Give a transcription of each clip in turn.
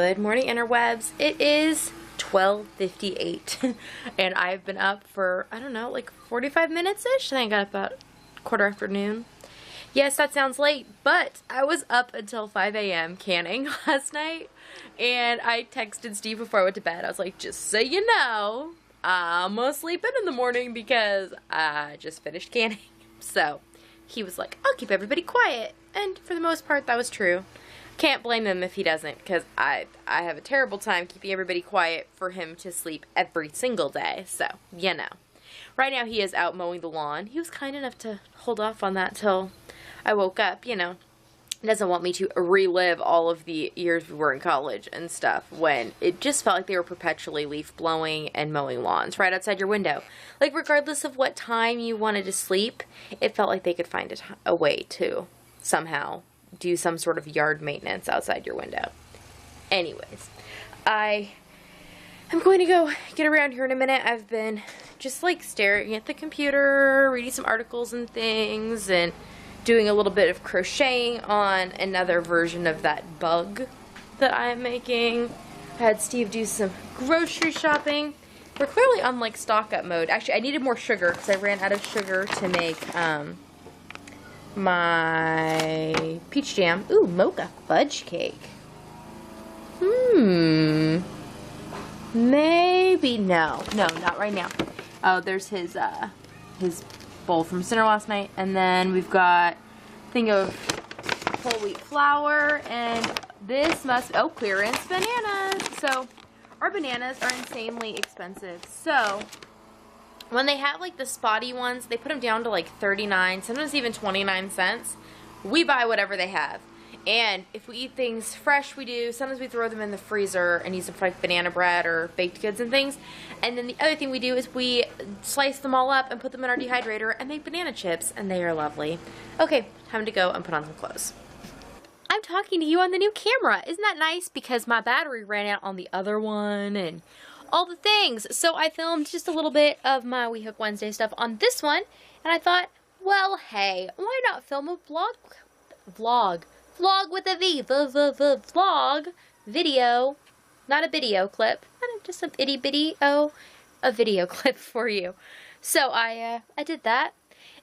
Good morning, interwebs. It is 12:58 and I've been up for, I don't know, like 45 minutes-ish. I think I got up about quarter after noon. Yes, that sounds late, but I was up until 5 a.m. canning last night, and I texted Steve before I went to bed. I was like, just so you know, I'm gonna sleep in the morning because I just finished canning. So he was like, I'll keep everybody quiet, and for the most part that was true. Can't blame him if he doesn't, because I have a terrible time keeping everybody quiet for him to sleep every single day, so, you know. Right now he is out mowing the lawn. He was kind enough to hold off on that till I woke up, you know. He doesn't want me to relive all of the years we were in college and stuff when it just felt like they were perpetually leaf blowing and mowing lawns right outside your window. Like, regardless of what time you wanted to sleep, it felt like they could find a way to somehow do some sort of yard maintenance outside your window. Anyways, I'm going to go get around here in a minute. I've been just like staring at the computer, reading some articles and things, and doing a little bit of crocheting on another version of that bug that I am making. I had Steve do some grocery shopping. We're clearly on like stock up mode. Actually, I needed more sugar because I ran out of sugar to make my peach jam. Ooh, mocha fudge cake. Maybe no, not right now. Oh, there's his bowl from dinner last night, and then we've got a thing of whole wheat flour, and this must, oh, clearance bananas. So our bananas are insanely expensive. So when they have like the spotty ones, they put them down to like 39, sometimes even 29 cents. We buy whatever they have. And if we eat things fresh, we do. Sometimes we throw them in the freezer and use them for like banana bread or baked goods and things. And then the other thing we do is we slice them all up and put them in our dehydrator and make banana chips, and they are lovely. Okay, time to go and put on some clothes. I'm talking to you on the new camera. Isn't that nice? Because my battery ran out on the other one and all the things. So I filmed just a little bit of my We Hook Wednesday stuff on this one, and I thought, well, hey, why not film a vlog with a V, vlog, video, not a video clip, just a itty bitty, a video clip for you. So I did that,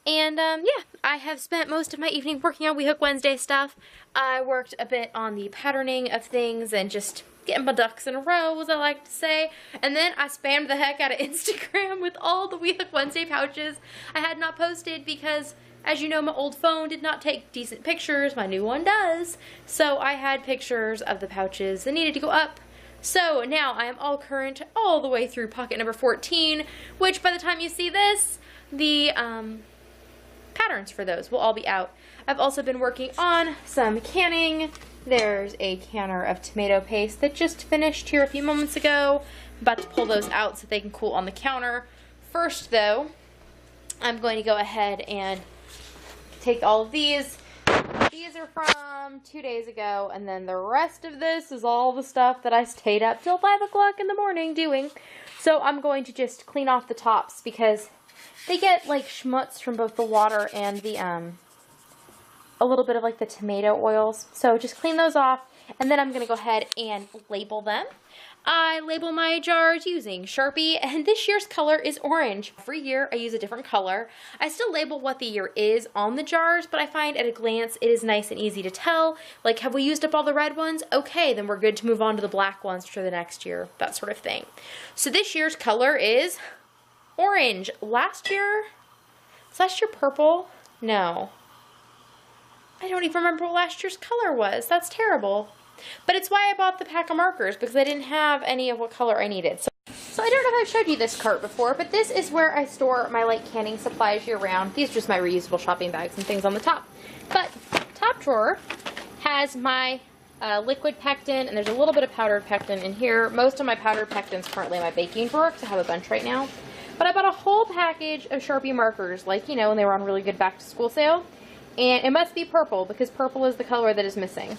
and yeah, I have spent most of my evening working on We Hook Wednesday stuff. I worked a bit on the patterning of things and just getting my ducks in a row, as I like to say. And then I spammed the heck out of Instagram with all the We Hook Wednesday pouches I had not posted because, as you know, my old phone did not take decent pictures. My new one does. So I had pictures of the pouches that needed to go up. So now I am all current all the way through pocket number 14, which by the time you see this, the patterns for those will all be out. I've also been working on some canning. There's a canner of tomato paste that just finished here a few moments ago. I'm about to pull those out so they can cool on the counter. First though, I'm going to go ahead and take all of these. These are from 2 days ago, and then the rest of this is all the stuff that I stayed up till 5 o'clock in the morning doing. So I'm going to just clean off the tops because they get like schmutz from both the water and the a little bit of like the tomato oils. So just clean those off, and then I'm going to go ahead and label them. I label my jars using Sharpie, and this year's color is orange. Every year I use a different color. I still label what the year is on the jars, but I find at a glance it is nice and easy to tell. Like, have we used up all the red ones? Okay, then we're good to move on to the black ones for the next year, that sort of thing. So this year's color is orange. Was last year purple? No. I don't even remember what last year's color was. That's terrible. But it's why I bought the pack of markers, because I didn't have any of what color I needed. So I don't know if I've showed you this cart before, but this is where I store my like canning supplies year round. These are just my reusable shopping bags and things on the top. But top drawer has my liquid pectin, and there's a little bit of powdered pectin in here. Most of my powdered pectin is currently in my baking drawer because I have a bunch right now. But I bought a whole package of Sharpie markers, like, you know, when they were on really good back to school sale. And it must be purple, because purple is the color that is missing.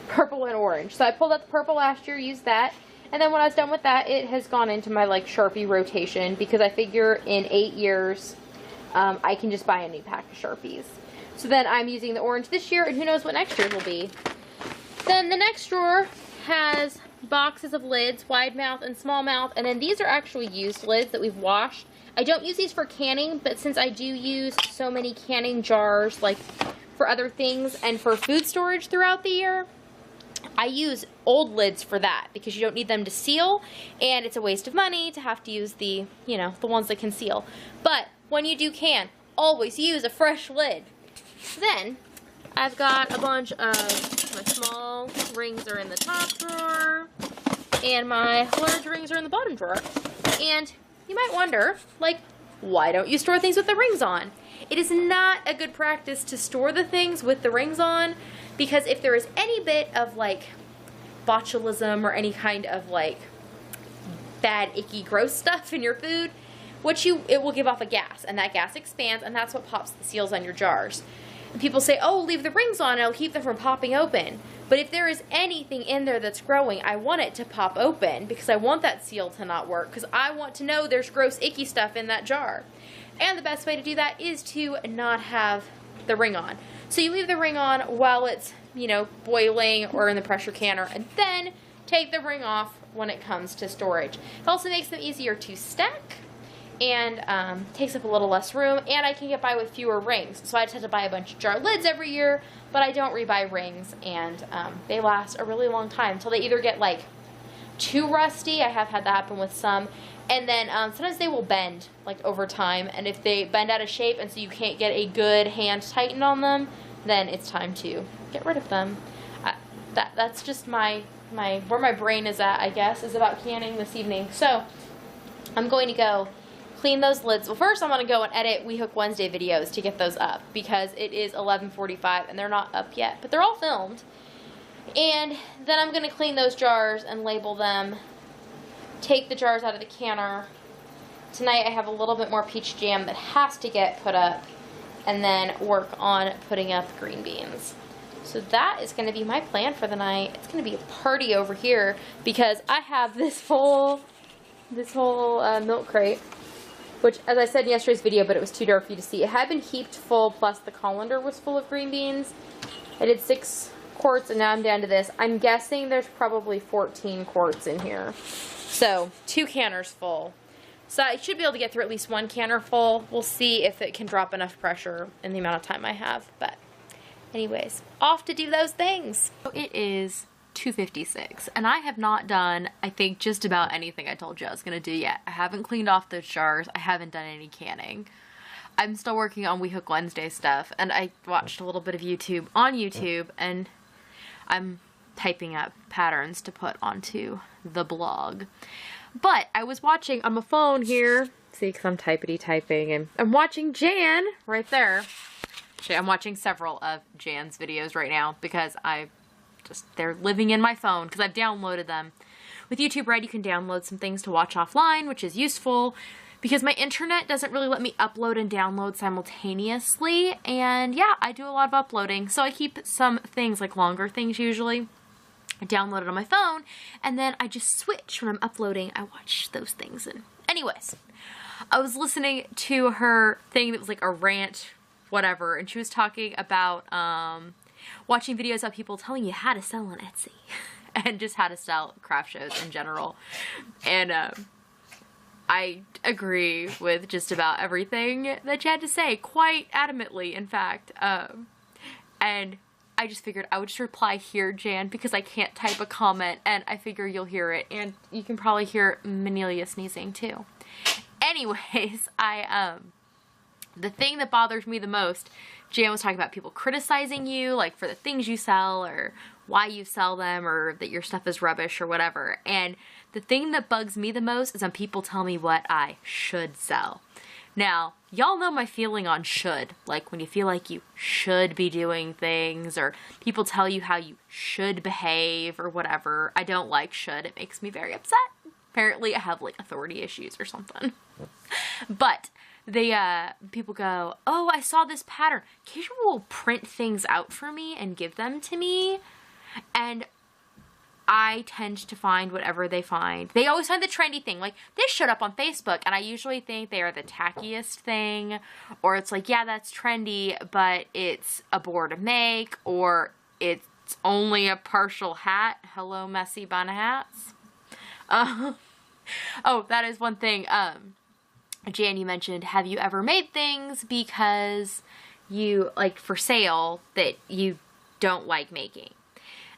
Purple and orange. So I pulled out the purple last year, used that, and then when I was done with that, it has gone into my like Sharpie rotation, because I figure in 8 years I can just buy a new pack of Sharpies. So then I'm using the orange this year, and who knows what next year will be. Then the next drawer has boxes of lids, wide mouth and small mouth, and then these are actually used lids that we've washed. I don't use these for canning, but since I do use so many canning jars, like for other things and for food storage throughout the year, I use old lids for that because you don't need them to seal, and it's a waste of money to have to use the, you know, the ones that can seal. But when you do can, always use a fresh lid. Then I've got a bunch of my small rings are in the top drawer, and my large rings are in the bottom drawer. And you might wonder, like, why don't you store things with the rings on? It is not a good practice to store the things with the rings on, because if there is any bit of, like, botulism or any kind of, like, bad, icky, gross stuff in your food, it will give off a gas, and that gas expands, and that's what pops the seals on your jars. And people say, oh, leave the rings on, it'll keep them from popping open. But if there is anything in there that's growing, I want it to pop open because I want that seal to not work, because I want to know there's gross, icky stuff in that jar. And the best way to do that is to not have the ring on. So you leave the ring on while it's, you know, boiling or in the pressure canner, and then take the ring off when it comes to storage. It also makes them easier to stack, and takes up a little less room, and I can get by with fewer rings. So I just have to buy a bunch of jar lids every year, but I don't rebuy rings, and they last a really long time until they either get like too rusty. I have had that happen with some, and then sometimes they will bend like over time, and if they bend out of shape and so you can't get a good hand tighten on them, then it's time to get rid of them. That's just where my brain is at, I guess, is about canning this evening. So I'm going to go clean those lids. Well, first I'm going to go and edit We Hook Wednesday videos to get those up, because it is 11:45 and they're not up yet, but they're all filmed. And then I'm going to clean those jars and label them, take the jars out of the canner. Tonight I have a little bit more peach jam that has to get put up, and then work on putting up green beans. So that is going to be my plan for the night. It's going to be a party over here because I have this whole milk crate, which, as I said in yesterday's video, but it was too dark for you to see. It had been heaped full, plus the colander was full of green beans. I did 6 quarts, and now I'm down to this. I'm guessing there's probably 14 quarts in here. So, 2 canners full. So I should be able to get through at least 1 canner full. We'll see if it can drop enough pressure in the amount of time I have. But anyways, off to do those things. So it is 2:56, and I have not done, I think, just about anything I told you I was going to do yet. I haven't cleaned off those jars. I haven't done any canning. I'm still working on We Hook Wednesday stuff, and I watched a little bit of YouTube on YouTube, and I'm typing up patterns to put onto the blog. But I was watching on my phone here, see, because I'm typing, and I'm watching Jan right there. Actually, I'm watching several of Jan's videos right now because they're living in my phone because I've downloaded them. With YouTube Red, you can download some things to watch offline, which is useful because my internet doesn't really let me upload and download simultaneously. And yeah, I do a lot of uploading, so I keep some things, like longer things usually, I download it on my phone, and then I just switch when I'm uploading. I watch those things. And anyways, I was listening to her thing that was like a rant, whatever, and she was talking about watching videos of people telling you how to sell on Etsy and just how to sell craft shows in general. And I agree with just about everything that she had to say, quite adamantly, in fact. And I just figured I would just reply here, Jan, because I can't type a comment, and I figure you'll hear it, and you can probably hear Manelia sneezing too. Anyways, the thing that bothers me the most, Jan was talking about people criticizing you, like for the things you sell, or why you sell them, or that your stuff is rubbish, or whatever. And the thing that bugs me the most is when people tell me what I should sell. Now, y'all know my feeling on should. Like when you feel like you should be doing things, or people tell you how you should behave, or whatever. I don't like should. It makes me very upset. Apparently I have like authority issues or something. But people go, oh, I saw this pattern. Canjo will print things out for me and give them to me, and I tend to find whatever they find. They always find the trendy thing. Like, this showed up on Facebook, and I usually think they are the tackiest thing, or it's like, yeah, that's trendy, but it's a bore to make, or it's It's only a partial hat. Hello, messy bun hats. Oh, that is one thing. Jan, you mentioned, have you ever made things because you, like, for sale that you don't like making?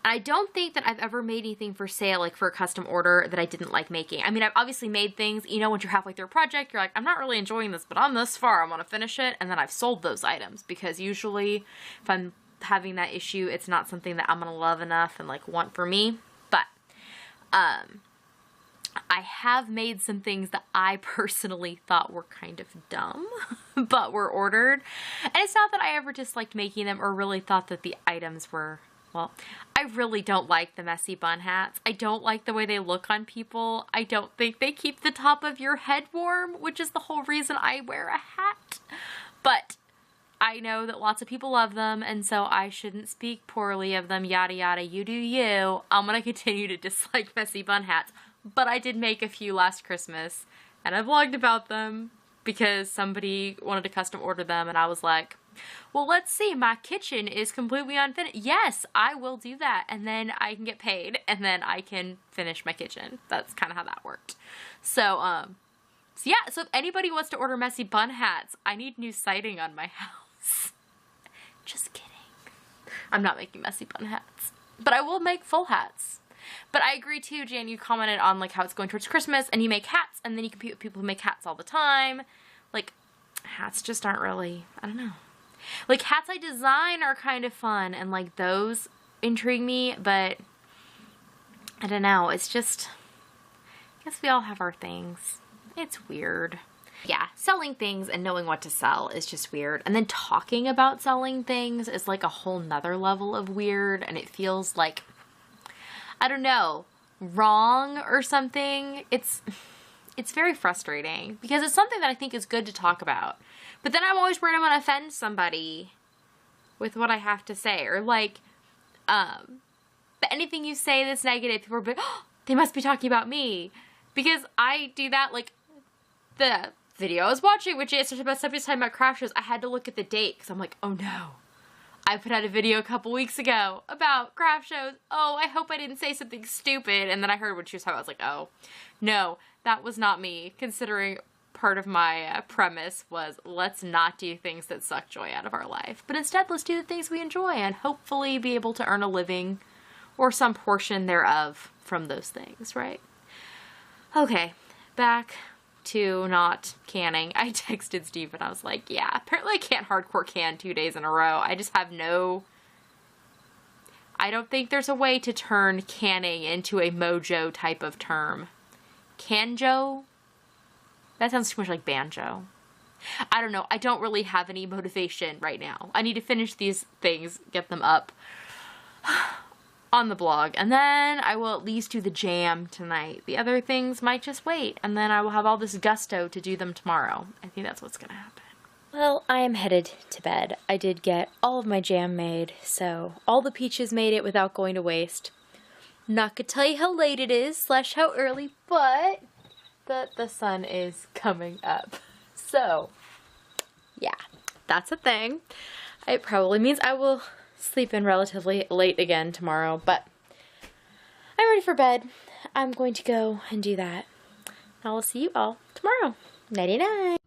I don't think that I've ever made anything for sale, like for a custom order, that I didn't like making. I mean, I've obviously made things, you know, once you're halfway through a project, you're like, I'm not really enjoying this, but I'm this far, I want to finish it. And then I've sold those items, because usually if I'm having that issue, it's not something that I'm going to love enough and like want for me. But, I have made some things that I personally thought were kind of dumb, but were ordered. And it's not that I ever disliked making them or really thought that the items were, well, I really don't like the messy bun hats. I don't like the way they look on people. I don't think they keep the top of your head warm, which is the whole reason I wear a hat. But I know that lots of people love them, and so I shouldn't speak poorly of them, yada yada, you do you. I'm gonna continue to dislike messy bun hats. But I did make a few last Christmas, and I vlogged about them because somebody wanted to custom order them, and I was like, well, let's see, my kitchen is completely unfinished. Yes, I will do that, and then I can get paid, and then I can finish my kitchen. That's kind of how that worked. So yeah, so if anybody wants to order messy bun hats, I need new siding on my house. Just kidding. I'm not making messy bun hats, but I will make full hats. But I agree too, Jan, you commented on like how it's going towards Christmas and you make hats, and then you compete with people who make hats all the time. Like, hats just aren't really, I don't know. Like, hats I design are kind of fun, and like those intrigue me, but I don't know, it's just, I guess we all have our things. It's weird. Yeah, selling things and knowing what to sell is just weird. And then talking about selling things is like a whole nother level of weird, and it feels like, I don't know, wrong or something. It's very frustrating because it's something that I think is good to talk about. But then I'm always worried I'm going to offend somebody with what I have to say. Or like, but anything you say that's negative, people are like, oh, they must be talking about me. Because I do that, like, the video I was watching, which is about somebody's talking about craft shows, I had to look at the date because I'm like, oh no. I put out a video a couple weeks ago about craft shows. Oh, I hope I didn't say something stupid. And then I heard what she was talking about. I was like, oh, no, that was not me. Considering part of my premise was, let's not do things that suck joy out of our life. But instead, let's do the things we enjoy and hopefully be able to earn a living or some portion thereof from those things, right? Okay, back to not canning. I texted Steve and I was like, yeah, apparently I can't hardcore can 2 days in a row. I just have no, I don't think there's a way to turn canning into a mojo type of term. Canjo? That sounds too much like banjo. I don't know. I don't really have any motivation right now. I need to finish these things, get them up on the blog, and then I will at least do the jam tonight. The other things might just wait, and then I will have all this gusto to do them tomorrow. I think that's what's gonna happen. Well, I am headed to bed. I did get all of my jam made, so all the peaches made it without going to waste. Not gonna tell you how late it is, / how early, but the sun is coming up. So, yeah, that's a thing. It probably means I will sleep in relatively late again tomorrow, but I'm ready for bed. I'm going to go and do that. I will see you all tomorrow. Nighty night.